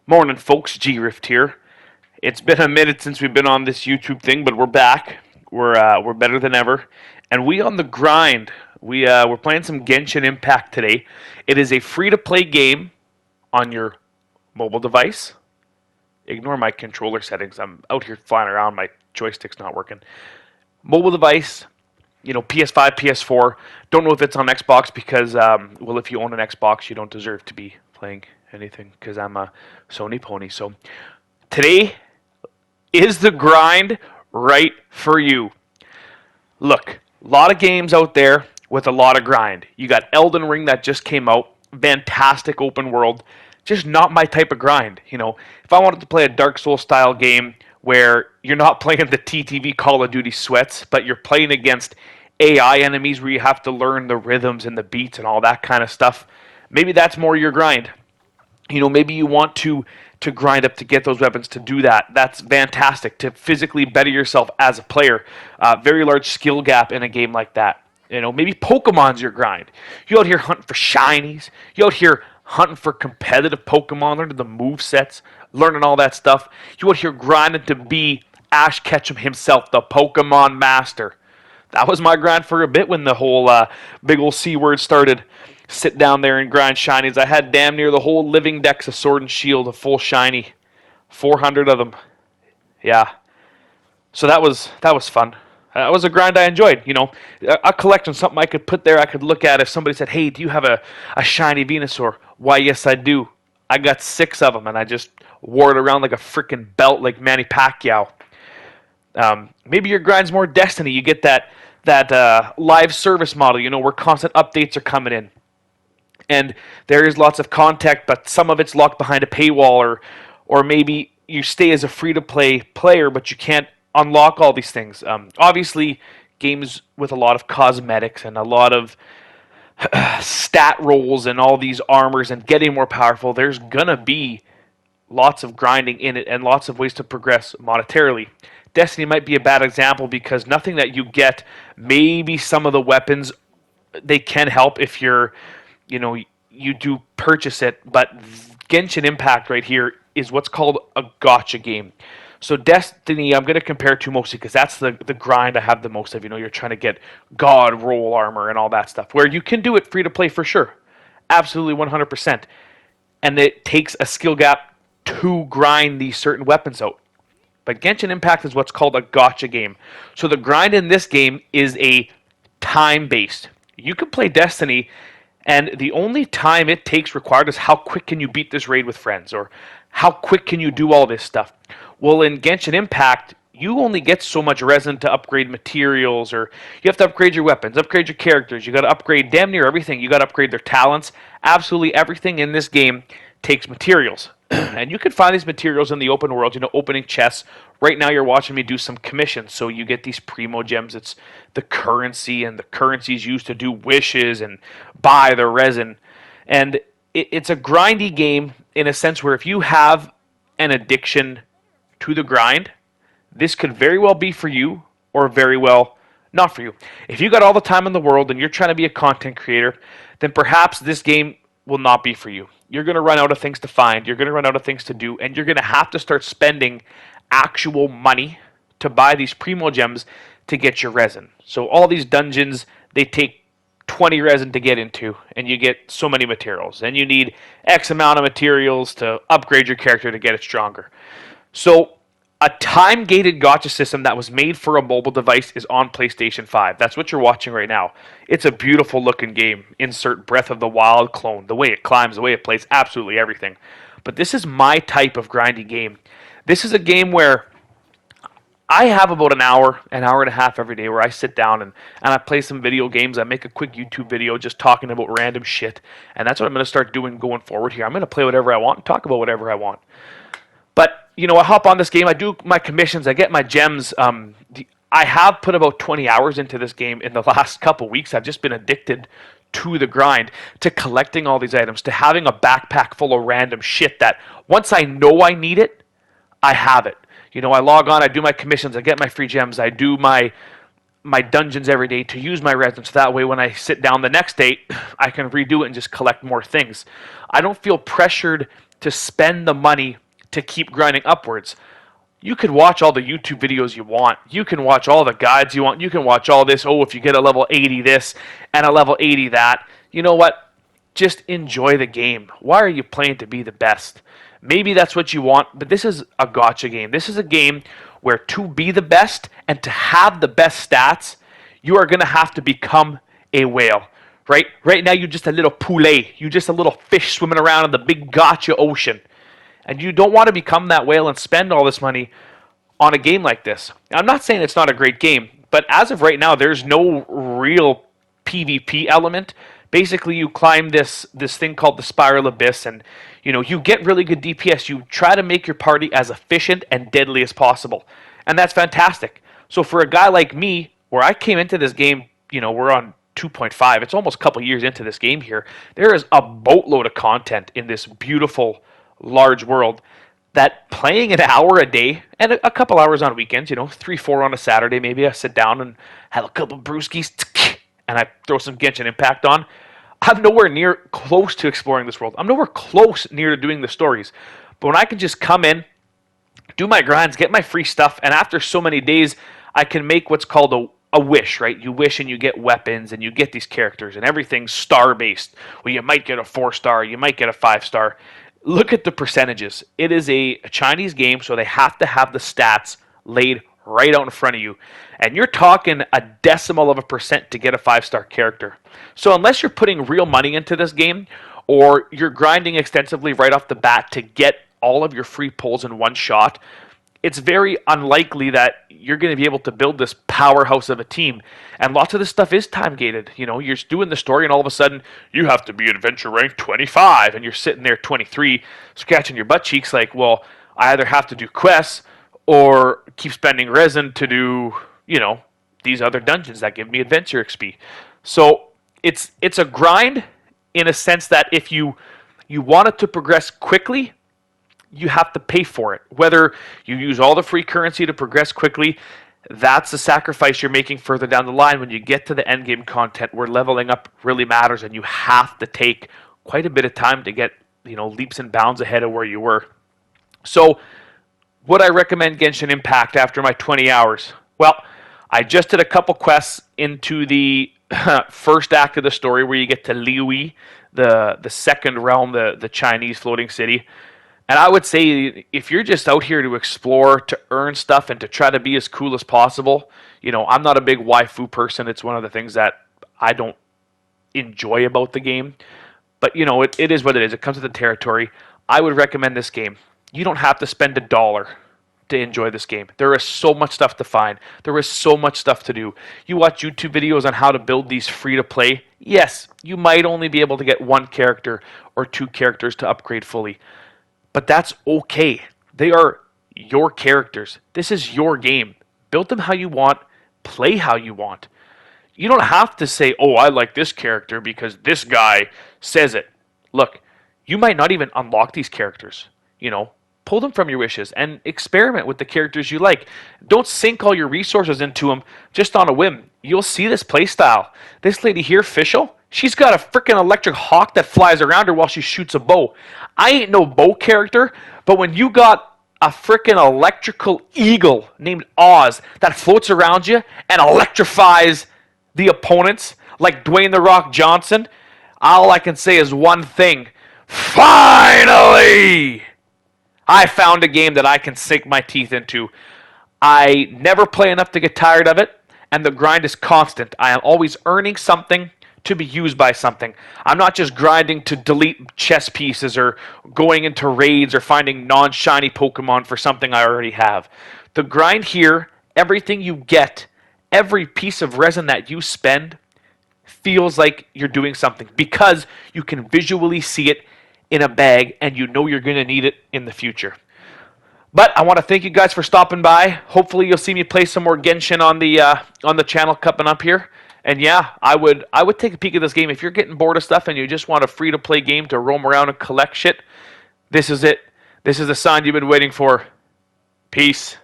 Morning, folks. G-Rift here. It's been a minute since we've been on this YouTube thing, but we're back. We're better than ever, and we on the grind. We're playing some Genshin Impact today. It is a free-to-play game on your mobile device. Ignore my controller settings. I'm out here flying around. My joystick's not working. Mobile device. PS5, PS4. Don't know if it's on Xbox because, well, if you own an Xbox, you don't deserve to be playing anything because I'm a Sony pony. So today is the grind right for you. Look, a lot of games out there with a lot of grind. You got Elden Ring that just came out. Fantastic open world. Just not my type of grind. If I wanted to play a Dark Souls style game where you're not playing the TTV Call of Duty sweats, but you're playing against AI enemies where you have to learn the rhythms and the beats and all that kind of stuff, maybe that's more your grind. Maybe you want to grind up to get those weapons to do that. That's fantastic to physically better yourself as a player. Very large skill gap in a game like that. Maybe Pokemon's your grind. You out here hunting for shinies. You out here hunting for competitive Pokemon, learning the move sets, learning all that stuff. You out here grinding to be Ash Ketchum himself, the Pokemon master. That was my grind for a bit when the whole big old C word started. Sit down there and grind shinies. I had damn near the whole living dex of Sword and Shield, a full shiny, 400 of them. Yeah, so that was fun. That was a grind I enjoyed. A collection, something I could put there. I could look at if somebody said, "Hey, do you have a shiny Venusaur?" Why, yes, I do. I got 6 of them, and I just wore it around like a freaking belt, like Manny Pacquiao. Maybe your grind's more Destiny. You get that live service model, where constant updates are coming in. And there is lots of content, but some of it's locked behind a paywall, or maybe you stay as a free-to-play player, but you can't unlock all these things. Obviously, games with a lot of cosmetics and a lot of stat rolls and all these armors and getting more powerful, there's gonna be lots of grinding in it and lots of ways to progress monetarily. Destiny might be a bad example because nothing that you get, maybe some of the weapons, they can help if you do purchase it, but Genshin Impact right here is what's called a gotcha game. So Destiny, I'm going to compare to mostly because that's the grind I have the most of. You're trying to get God roll armor and all that stuff, where you can do it free to play for sure. Absolutely 100%. And it takes a skill gap to grind these certain weapons out. But Genshin Impact is what's called a gotcha game. So the grind in this game is a time-based. You can play Destiny, and the only time it takes required is how quick can you beat this raid with friends, or how quick can you do all this stuff. Well, in Genshin Impact, you only get so much resin to upgrade materials, or you have to upgrade your weapons, upgrade your characters. You got to upgrade damn near everything. You got to upgrade their talents. Absolutely everything in this game takes materials. And you can find these materials in the open world, opening chests. Right now you're watching me do some commissions, so you get these primo gems. It's the currency, and the currency is used to do wishes and buy the resin. And it's a grindy game in a sense where if you have an addiction to the grind, this could very well be for you, or very well not for you. If you got all the time in the world and you're trying to be a content creator, then perhaps this game will not be for you. You're going to run out of things to find, you're going to run out of things to do, and you're going to have to start spending actual money to buy these primo gems to get your resin. So all these dungeons, they take 20 resin to get into, and you get so many materials. And you need X amount of materials to upgrade your character to get it stronger. So a time-gated gacha system that was made for a mobile device is on PlayStation 5. That's what you're watching right now. It's a beautiful-looking game. Insert Breath of the Wild clone. The way it climbs, the way it plays, absolutely everything. But this is my type of grindy game. This is a game where I have about an hour and a half every day where I sit down and I play some video games. I make a quick YouTube video just talking about random shit. And that's what I'm going to start doing going forward here. I'm going to play whatever I want and talk about whatever I want. But, I hop on this game, I do my commissions, I get my gems. I have put about 20 hours into this game in the last couple weeks. I've just been addicted to the grind, to collecting all these items, to having a backpack full of random shit that once I know I need it, I have it. I log on, I do my commissions, I get my free gems, I do my dungeons every day to use my resin, so that way when I sit down the next day, I can redo it and just collect more things. I don't feel pressured to spend the money to keep grinding upwards. You can watch all the YouTube videos you want. You can watch all the guides you want. You can watch all this. Oh, if you get a level 80 this and a level 80 that. You know what? Just enjoy the game. Why are you playing to be the best? Maybe that's what you want, but this is a gacha game. This is a game where to be the best and to have the best stats, you are going to have to become a whale. Right now, you're just a little poulet. You're just a little fish swimming around in the big gacha ocean. And you don't want to become that whale and spend all this money on a game like this. I'm not saying it's not a great game, but as of right now, there's no real PvP element. Basically, you climb this thing called the Spiral Abyss, and you get really good DPS. You try to make your party as efficient and deadly as possible, and that's fantastic. So for a guy like me, where I came into this game, we're on 2.5. It's almost a couple years into this game here. There is a boatload of content in this beautiful large world that playing an hour a day and a couple hours on weekends, 3-4 on a Saturday, maybe I sit down and have a couple brewskis and I throw some Genshin Impact on. I'm nowhere near close to exploring this world. I'm nowhere close near to doing the stories. But when I can just come in, do my grinds, get my free stuff, and after so many days, I can make what's called a wish, right? You wish and you get weapons and you get these characters and everything's star-based. Well, you might get a 4-star, you might get a 5-star. Look at the percentages. It is a Chinese game, so they have to have the stats laid right out in front of you. And you're talking a decimal of a percent to get a 5-star character. So unless you're putting real money into this game, or you're grinding extensively right off the bat to get all of your free pulls in one shot, it's very unlikely that you're going to be able to build this powerhouse of a team. And lots of this stuff is time gated. You're doing the story and all of a sudden you have to be adventure rank 25 and you're sitting there 23 scratching your butt cheeks like, well, I either have to do quests or keep spending resin to do, these other dungeons that give me adventure XP. So it's a grind in a sense that if you want it to progress quickly, you have to pay for it. Whether you use all the free currency to progress quickly, that's a sacrifice you're making further down the line when you get to the end game content where leveling up really matters and you have to take quite a bit of time to get, leaps and bounds ahead of where you were. So, would I recommend Genshin Impact after my 20 hours? Well, I just did a couple quests into the first act of the story where you get to Liui, the second realm, the Chinese floating city. And I would say if you're just out here to explore, to earn stuff, and to try to be as cool as possible, I'm not a big waifu person. It's one of the things that I don't enjoy about the game. But, it is what it is. It comes with the territory. I would recommend this game. You don't have to spend $1 to enjoy this game. There is so much stuff to find. There is so much stuff to do. You watch YouTube videos on how to build these free-to-play. Yes, you might only be able to get 1 character or 2 characters to upgrade fully. But that's okay. They are your characters. This is your game. Build them how you want. Play how you want. You don't have to say, oh, I like this character because this guy says it. Look, you might not even unlock these characters. Pull them from your wishes and experiment with the characters you like. Don't sink all your resources into them just on a whim. You'll see this playstyle. This lady here, Fischl, she's got a freaking electric hawk that flies around her while she shoots a bow. I ain't no bow character, but when you got a freaking electrical eagle named Oz that floats around you and electrifies the opponents like Dwayne "The Rock" Johnson, all I can say is one thing. Finally! I found a game that I can sink my teeth into. I never play enough to get tired of it, and the grind is constant. I am always earning something to be used by something. I'm not just grinding to delete chess pieces or going into raids or finding non-shiny Pokemon for something I already have. The grind here, everything you get, every piece of resin that you spend feels like you're doing something because you can visually see it in a bag and you know you're going to need it in the future. But I want to thank you guys for stopping by. Hopefully you'll see me play some more Genshin on the channel coming up here. And yeah, I would take a peek at this game. If you're getting bored of stuff and you just want a free-to-play game to roam around and collect shit, this is it. This is the sign you've been waiting for. Peace.